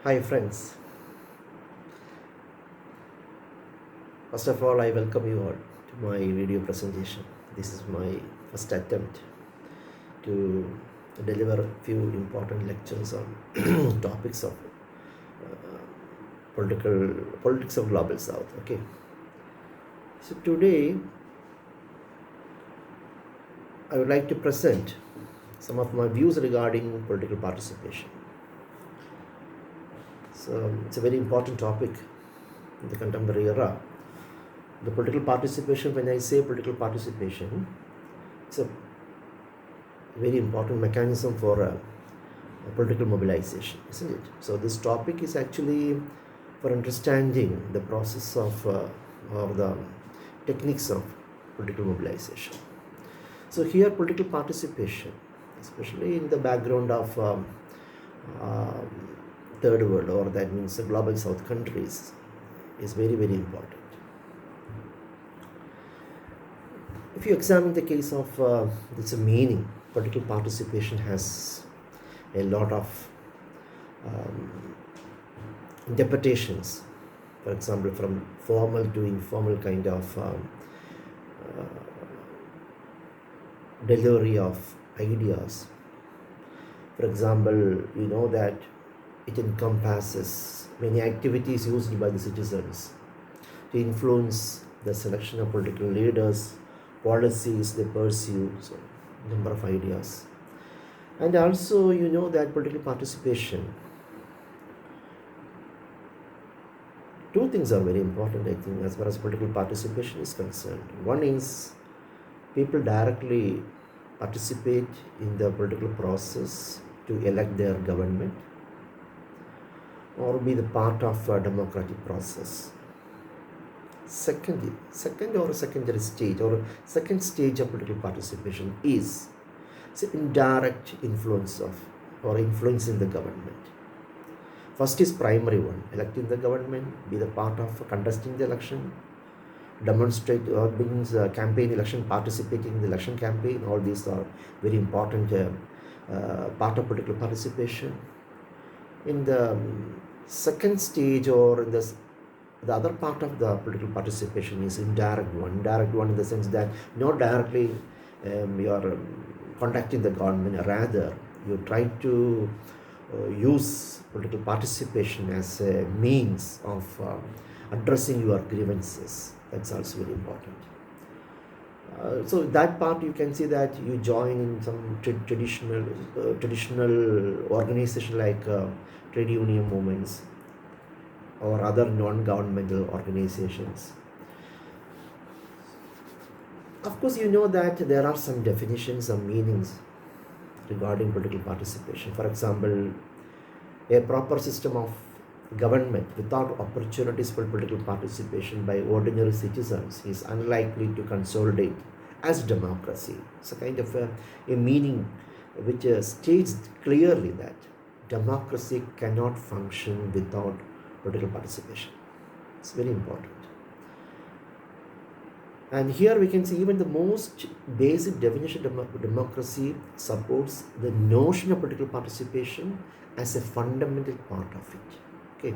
Hi friends, first of all I welcome you all to my video presentation. This is my first attempt to deliver a few important lectures on topics of politics of global south. Okay, so today I would like to present some of my views regarding political participation. So it's a very important topic in the contemporary era. The political participation, when I say political participation, it's a very important mechanism for political mobilization, isn't it? So this topic is actually for understanding the process of or the techniques of political mobilization. So here political participation, especially in the background of um, third world, or that means the global south countries, is very, very important. If you examine the case of its meaning, political participation has a lot of um, interpretations. For example, from formal to informal kind of uh, delivery of ideas. For example, you know that it encompasses many activities used by the citizens to influence the selection of political leaders, policies they pursue, so number of ideas. And also, you know that political participation, two things are very important, I think, as far as political participation is concerned. One is people directly participate in the political process to elect their government or be the part of a democratic process. Secondary stage or second stage of political participation is indirect influence of or influencing the government. First is primary one, electing the government, be the part of contesting the election, demonstrate or means campaign election, participating in the election campaign. All these are very important part of political participation. In the second stage, or in the other part of the political participation is indirect one. Indirect one in the sense that not directly you are contacting the government, rather you try to use political participation as a means of addressing your grievances. That's also very important. So that part you can see that you join in some traditional organization like trade union movements or other non-governmental organizations. Of course, you know that there are some definitions and meanings regarding political participation. For example, a proper system of government without opportunities for political participation by ordinary citizens is unlikely to consolidate as democracy. It's a kind of a meaning which states clearly that democracy cannot function without political participation. It's very important. And here we can see even the most basic definition of democracy supports the notion of political participation as a fundamental part of it. Okay.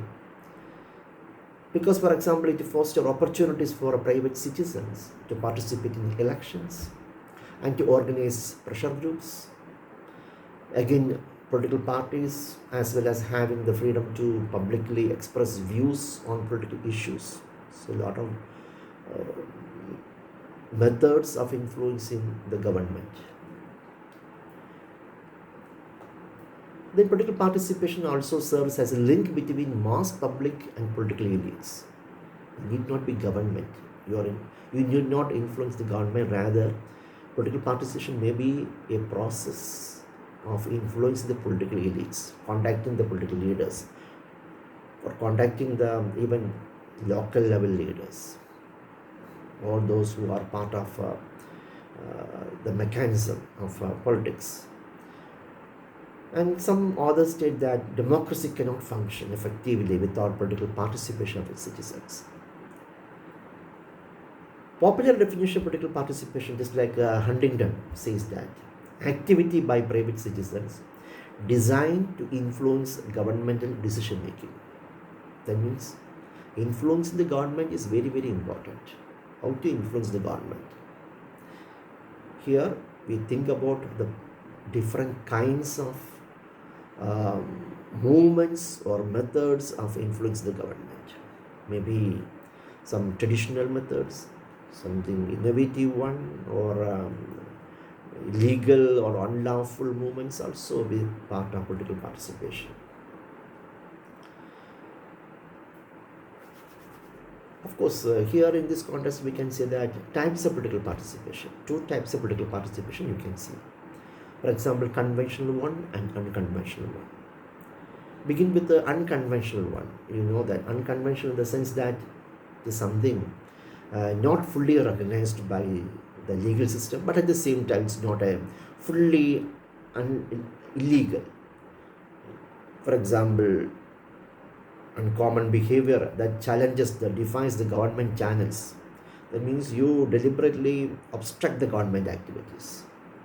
Because, for example, it fosters opportunities for private citizens to participate in elections and to organize pressure groups. Again, political parties, as well as having the freedom to publicly express views on political issues. So, a lot of methods of influencing the government. Then political participation also serves as a link between mass public and political elites. It need not be government. You need not influence the government. Rather, political participation may be a process of influencing the political elites, contacting the political leaders, or contacting the even local level leaders, or those who are part of the mechanism of politics. And some authors state that democracy cannot function effectively without political participation of its citizens. Popular definition of political participation, just like Huntington says that activity by private citizens designed to influence governmental decision making. That means influencing the government is very, very important. How to influence the government? Here we think about the different kinds of movements or methods of influence the government. Maybe some traditional methods, something innovative one, or illegal or unlawful movements also be part of political participation. Of course, here in this context we can say that types of political participation, two types of political participation you can see. For example, conventional one and unconventional one. Begin with the unconventional one. You know that unconventional in the sense that it is something not fully recognized by the legal system, but at the same time it's not a fully illegal. For example, uncommon behavior that challenges, that defies the government channels. That means you deliberately obstruct the government activities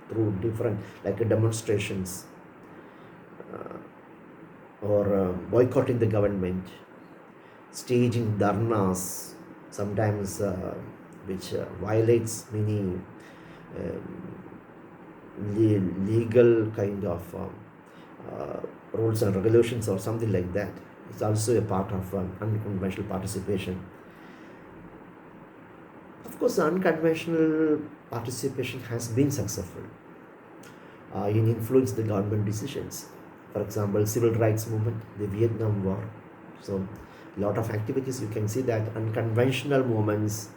through different, like demonstrations or boycotting the government, staging dharnas, sometimes which violates many legal kind of rules and regulations or something like that. It's also a part of unconventional participation. Of course, unconventional participation has been successful in influencing the government decisions. For example, civil rights movement, the Vietnam War. So, a lot of activities you can see that unconventional movements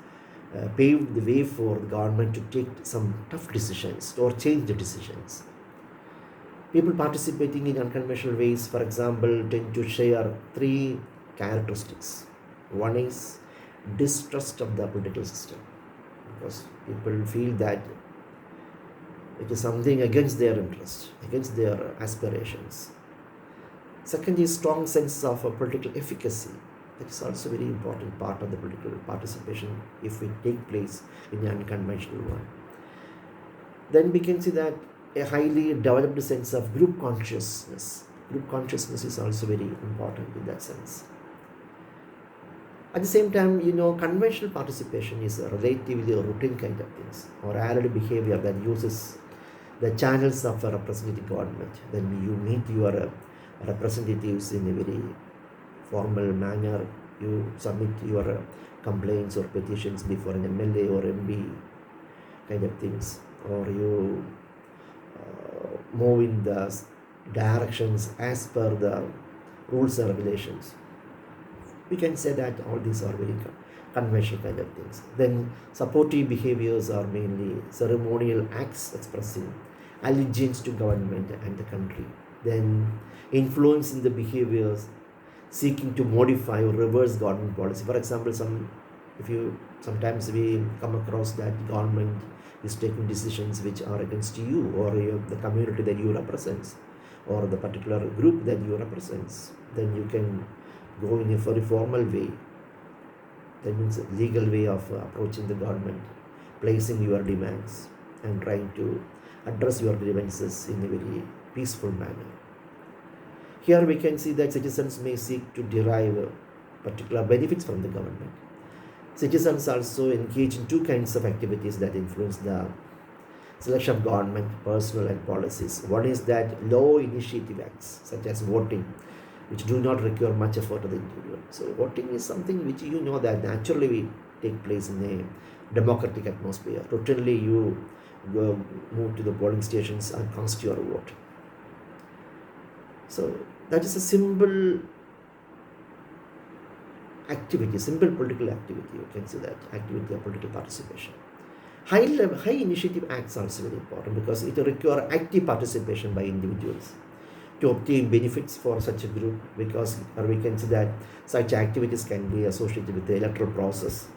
paved the way for the government to take some tough decisions or change the decisions. People participating in unconventional ways, for example, tend to share three characteristics. One is distrust of the political system, because people feel that it is something against their interests, against their aspirations. Second is strong sense of political efficacy. That is also a very important part of the political participation if it take place in the unconventional one. Then we can see that a highly developed sense of group consciousness. Group consciousness is also very important in that sense. At the same time, conventional participation is a relatively routine kind of things, or allied behavior that uses the channels of a representative government. Then you meet your representatives in a very formal manner. You submit your complaints or petitions before an MLA or MB kind of things, or you move in the directions as per the rules and regulations. We can say that all these are very conventional kind of things. Then supportive behaviors are mainly ceremonial acts expressing allegiance to government and the country. Then influencing the behaviors, seeking to modify or reverse government policy. For example, sometimes we come across that government is taking decisions which are against you or the community that you represent or the particular group that you represent. Then you can go in a very formal way. That means a legal way of approaching the government, placing your demands and trying to address your grievances in a very peaceful manner. Here we can see that citizens may seek to derive particular benefits from the government. Citizens also engage in two kinds of activities that influence the selection of government, personal and policies. One is that low initiative acts such as voting, which do not require much effort of the individual. So voting is something which that naturally will take place in a democratic atmosphere. Routinely you go move to the polling stations and cast your vote. So that is a simple activity, simple political activity. You can say that activity of political participation. High initiative acts are also very important because it requires active participation by individuals to obtain benefits for such a group, because we can see that such activities can be associated with the electoral process,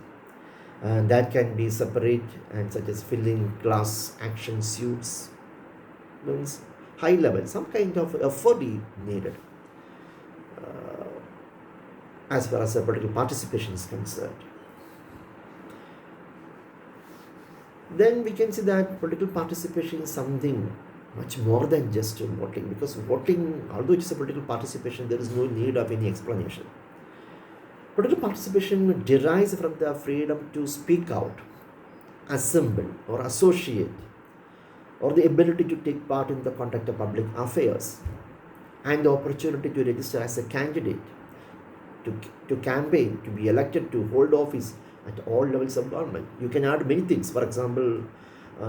and that can be separate and such as filling class action suits. Means high level, some kind of effort needed as far as the political participation is concerned. Then we can see that political participation is something much more than just voting, because voting, although it is a political participation, there is no need of any explanation. Political participation derives from the freedom to speak out, assemble, or associate, or the ability to take part in the conduct of public affairs, and the opportunity to register as a candidate, to campaign, to be elected, to hold office at all levels of government. You can add many things. For example,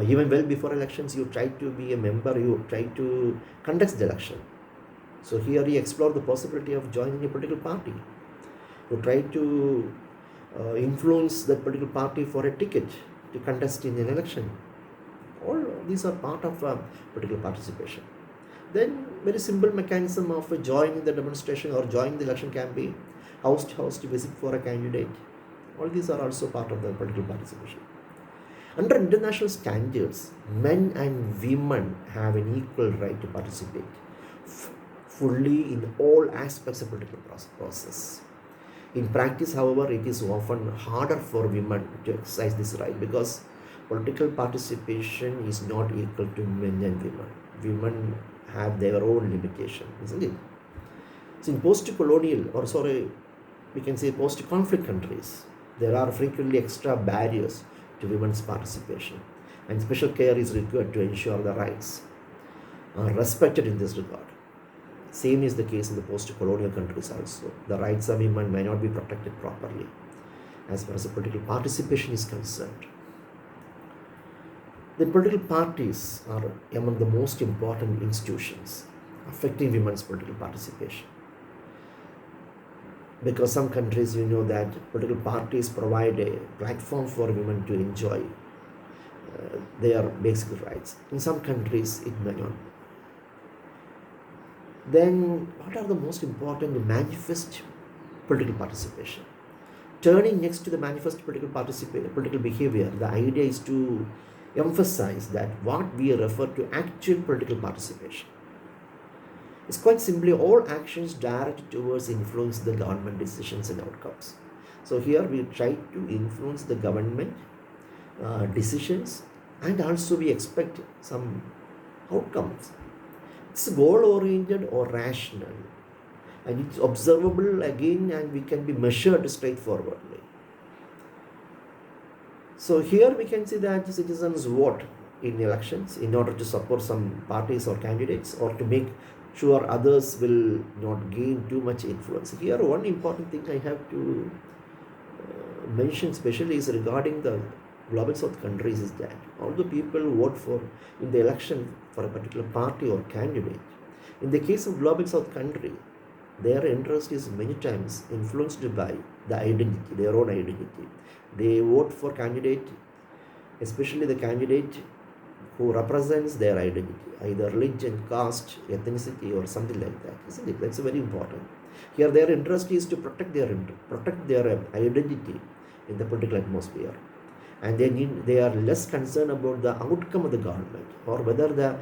even well before elections, you try to be a member, you try to contest the election. So here you explore the possibility of joining a political party. You try to influence that political party for a ticket to contest in an election. All these are part of political participation. Then very simple mechanism of joining the demonstration or joining the election campaign, house to house to visit for a candidate. All these are also part of the political participation. Under international standards, men and women have an equal right to participate fully in all aspects of political process. In practice, however, it is often harder for women to exercise this right because political participation is not equal to men and women. Women have their own limitation, isn't it? So in post-colonial, we can say post-conflict countries, there are frequently extra barriers to women's participation, and special care is required to ensure the rights are respected in this regard. Same is the case in the post-colonial countries also. The rights of women may not be protected properly as far as the political participation is concerned. The political parties are among the most important institutions affecting women's political participation. Because some countries, you know, that political parties provide a platform for women to enjoy their basic rights. In some countries, it may not. Then, what are the most important manifest political participation? Turning next to the manifest political behavior, the idea is to emphasize that what we refer to actual political participation. It's quite simply all actions directed towards influence the government decisions and outcomes. So here we try to influence the government decisions, and also we expect some outcomes. It's goal-oriented or rational, and it's observable again, and we can be measured straightforwardly. So here we can see that citizens vote in elections in order to support some parties or candidates, or to make sure others will not gain too much influence. Here one important thing I have to mention especially is regarding the Global South countries is that although people vote for in the election for a particular party or candidate, in the case of Global South country, their interest is many times influenced by the identity, their own identity. They vote for candidate, especially the candidate who represents their identity, either religion, caste, ethnicity, or something like that, isn't it? That's very important. Here their interest is to protect their identity in the political atmosphere, and they are less concerned about the outcome of the government, or whether the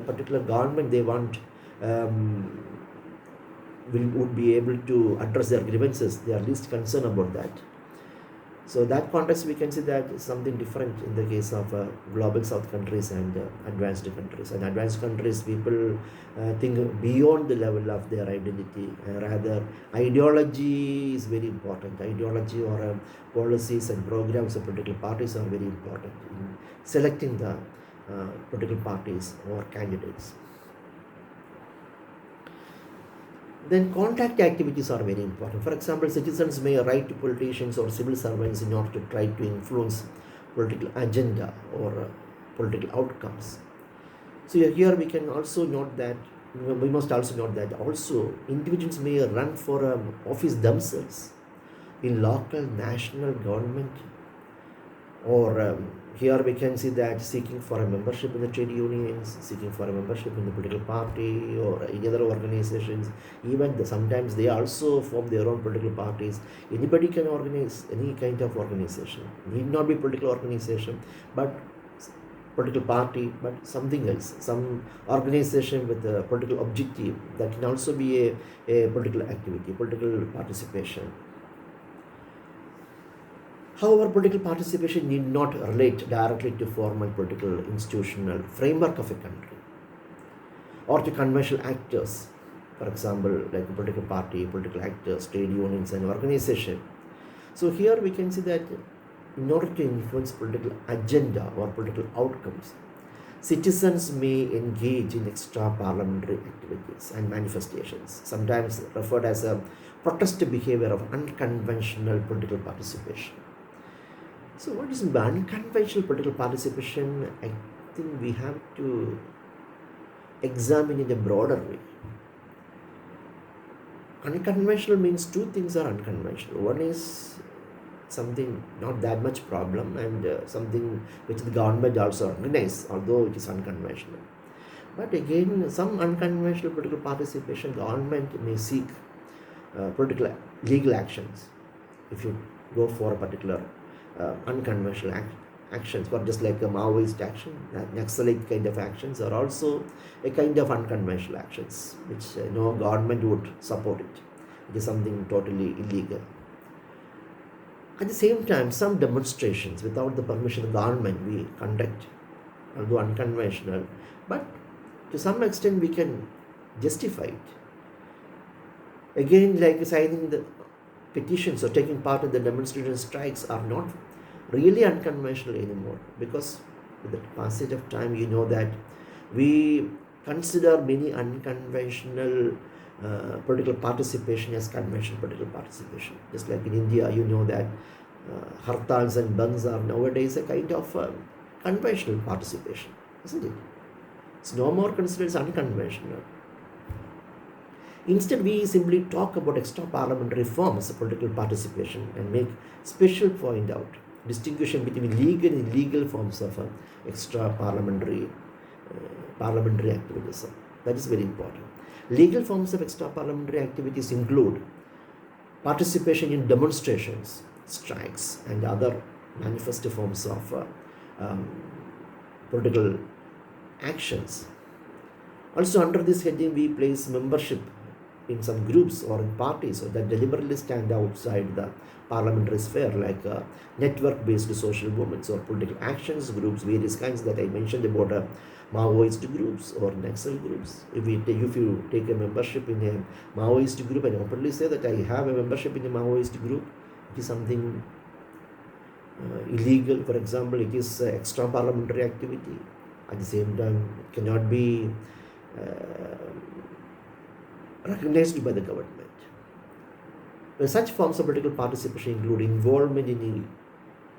particular government they want would be able to address their grievances. They are least concerned about that. So that context we can see that is something different in the case of Global South countries and advanced countries. And advanced countries, people think beyond the level of their identity. Rather, ideology is very important. Ideology or policies and programs of political parties are very important in selecting the political parties or candidates. Then contact activities are very important. For example, citizens may write to politicians or civil servants in order to try to influence political agenda or political outcomes. So here we can also note that, we must also note that also individuals may run for office themselves in local, national government, or here we can see that seeking for a membership in the trade unions, seeking for a membership in the political party or any other organizations. Even sometimes they also form their own political parties. Anybody can organize any kind of organization. Need not be political organization, but political party, but something else, some organization with a political objective. That can also be a political activity, political participation. However, political participation need not relate directly to formal political institutional framework of a country. or to conventional actors, for example, like a political party, political actors, trade unions, and organization. So here we can see that in order to influence political agenda or political outcomes, citizens may engage in extra parliamentary activities and manifestations, sometimes referred as a protest behavior of unconventional political participation. So what is unconventional political participation? I think we have to examine in a broader way. Unconventional means two things are unconventional. One is something not that much problem, and something which the government also organizes, although it is unconventional. But again, some unconventional political participation, government may seek political legal actions. If you go for a particular unconventional actions, but just like a Maoist action, Naxalite kind of actions are also a kind of unconventional actions, which no government would support it. It is something totally illegal. At the same time, some demonstrations without the permission of the government we conduct, although unconventional, but to some extent we can justify it. Again, like signing the petitions or taking part in the demonstration strikes are not really unconventional anymore, because with the passage of time, you know that we consider many unconventional political participation as conventional political participation. Just like in India, you know that hartals and bands are nowadays a kind of conventional participation, isn't it? It's no more considered as unconventional. Instead, we simply talk about extra parliamentary forms of political participation and make special point out distinction between legal and illegal forms of extra parliamentary activism. That is very important. Legal forms of extra parliamentary activities include participation in demonstrations, strikes, and other manifest forms of political actions. Also, under this heading, we place membership in some groups or in parties that deliberately stand outside the parliamentary sphere, like network-based social movements or political actions groups, various kinds that I mentioned about Maoist groups or Naxal groups. If you take a membership in a Maoist group and openly say that I have a membership in a Maoist group, it is something illegal. For example, it is extra parliamentary activity. At the same time, it cannot be recognized by the government. Such forms of political participation include involvement in,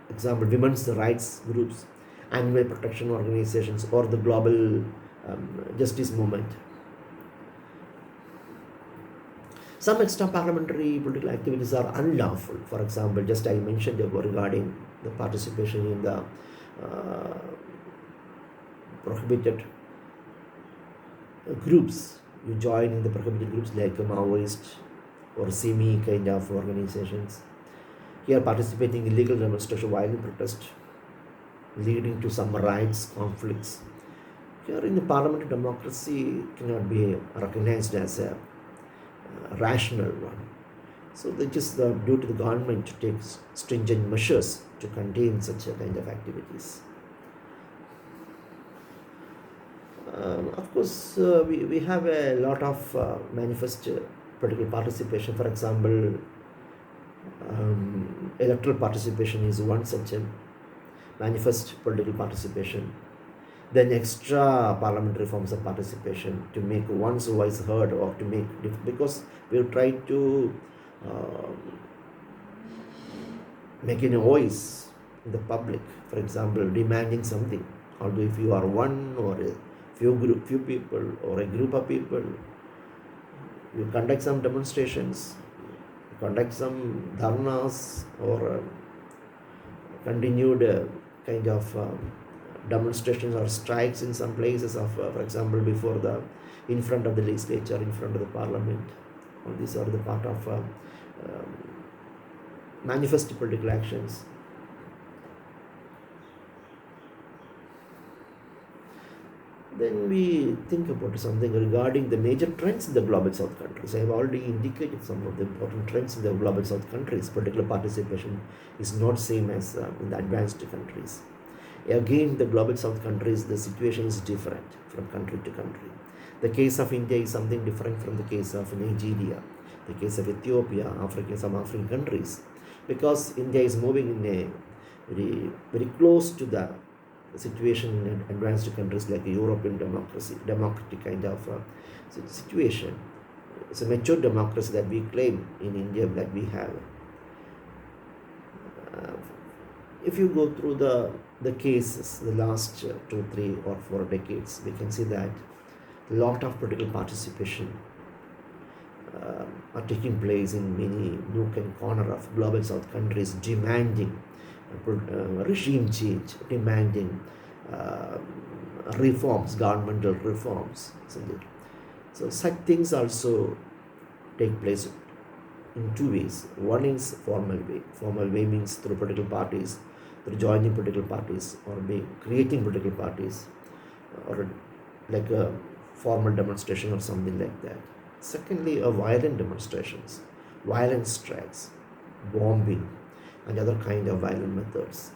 example, women's rights groups, animal protection organizations, or the global justice movement. Some extra parliamentary political activities are unlawful. For example, just I mentioned regarding the participation in the prohibited groups. You join in the prohibited groups like Maoist or Simi kind of organizations. Here, participating in illegal demonstration, violent protest, leading to some rights conflicts. Here, in the parliamentary democracy, cannot be recognized as a rational one. So, it is due to the government to take stringent measures to contain such a kind of activities. Of course, we have a lot of manifest political participation. For example, electoral participation is one such a manifest political participation. Then extra parliamentary forms of participation to make one's voice heard, or to make, because we try to make a voice in the public. For example, demanding something. Although if you are one or a few people or a group of people, you conduct some demonstrations, conduct some dharnas, or continued kind of demonstrations or strikes in some places of, for example, in front of the legislature, in front of the parliament. All these are the part of manifest political actions. Then we think about something regarding the major trends in the global south countries. I have already indicated some of the important trends in the global south countries. Political participation is not same as in the advanced countries. Again, the global south countries, the situation is different from country to country. The case of India is something different from the case of Nigeria, the case of Ethiopia, Africa, some African countries, because India is moving in a very close to the situation in advanced countries like European democratic kind of situation. It's a mature democracy that we claim in India that we have. If you go through the cases, the last 2, 3, or 4 decades, we can see that a lot of political participation are taking place in many nook and corner of global south countries, demanding regime change, demanding reforms, governmental reforms, isn't it? So such things also take place in 2 ways. One is formal way. Formal way means through political parties, through joining political parties, or creating political parties, or like a formal demonstration or something like that. Secondly, violent demonstrations, violent strikes, bombing, and other kind of violent methods.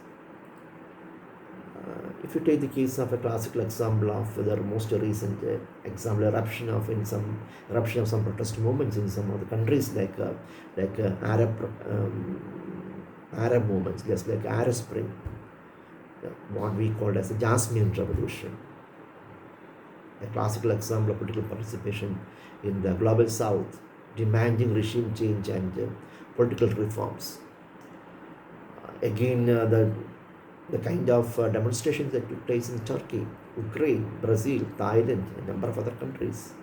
If you take the case of a classical example of the most recent example, eruption of some protest movements in some of the countries like Arab movements, just like Arab Spring, what we called as the Jasmine Revolution, a classical example of political participation in the global south, demanding regime change and political reforms. Again, the kind of demonstrations that took place in Turkey, Ukraine, Brazil, Thailand, a number of other countries.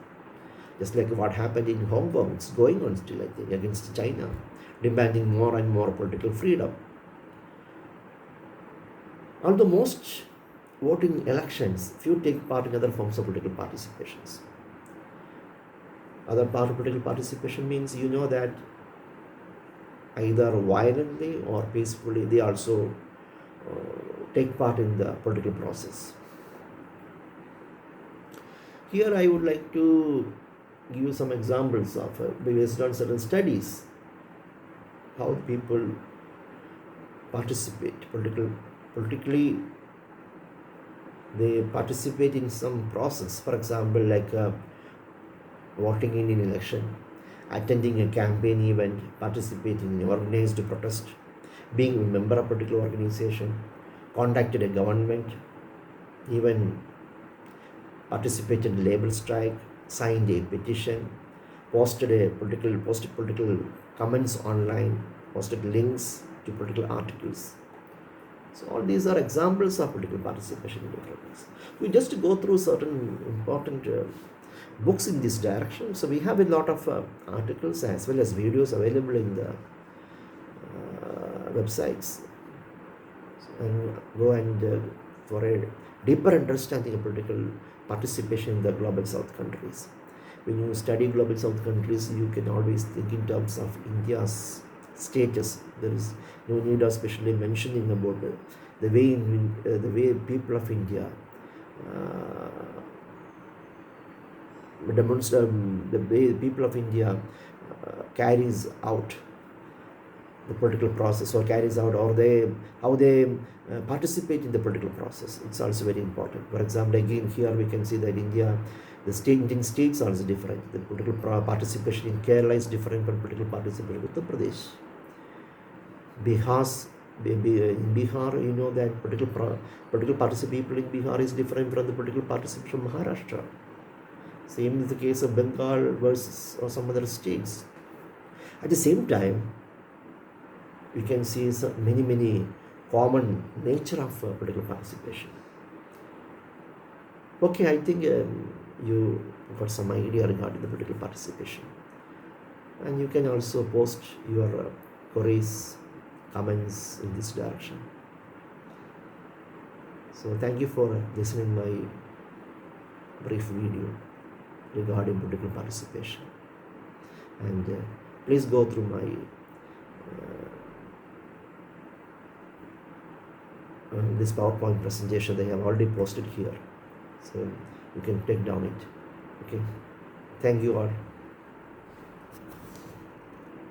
Just like what happened in Hong Kong, it's going on still, I think, against China, demanding more and more political freedom. Although most voting elections, few take part in other forms of political participations. Other part of political participation means that either violently or peacefully they also take part in the political process. Here I would like to give you some examples of based on certain studies how people participate politically. They participate in some process, for example, like voting in an election, attending a campaign event, participating in organized protest, being a member of a particular organization, contacted a government, even participated in labor strike, signed a petition, posted political comments online, posted links to political articles. So all these are examples of political participation in different ways. We just go through certain important books in this direction. So we have a lot of articles as well as videos available in the websites, and go and for a deeper understanding of political participation in the global south countries. When you study global south countries, you can always think in terms of India's status. There is no need of especially mentioning about the way people of India the way people of India carries out the political process, or carries out, or how they participate in the political process. It's also very important. For example, again here we can see that Indian states are also different. The political participation in Kerala is different from political participation in Uttar Pradesh. In Bihar, that political participation in Bihar is different from the political participation from Maharashtra. Same is the case of Bengal versus or some other states. At the same time, we can see many common nature of political participation. Okay, I think you got some idea regarding the political participation, and you can also post your queries, comments in this direction. So thank you for listening my brief video regarding political participation, and please go through my this PowerPoint presentation. They have already posted here, so you can take down it. Okay, thank you all.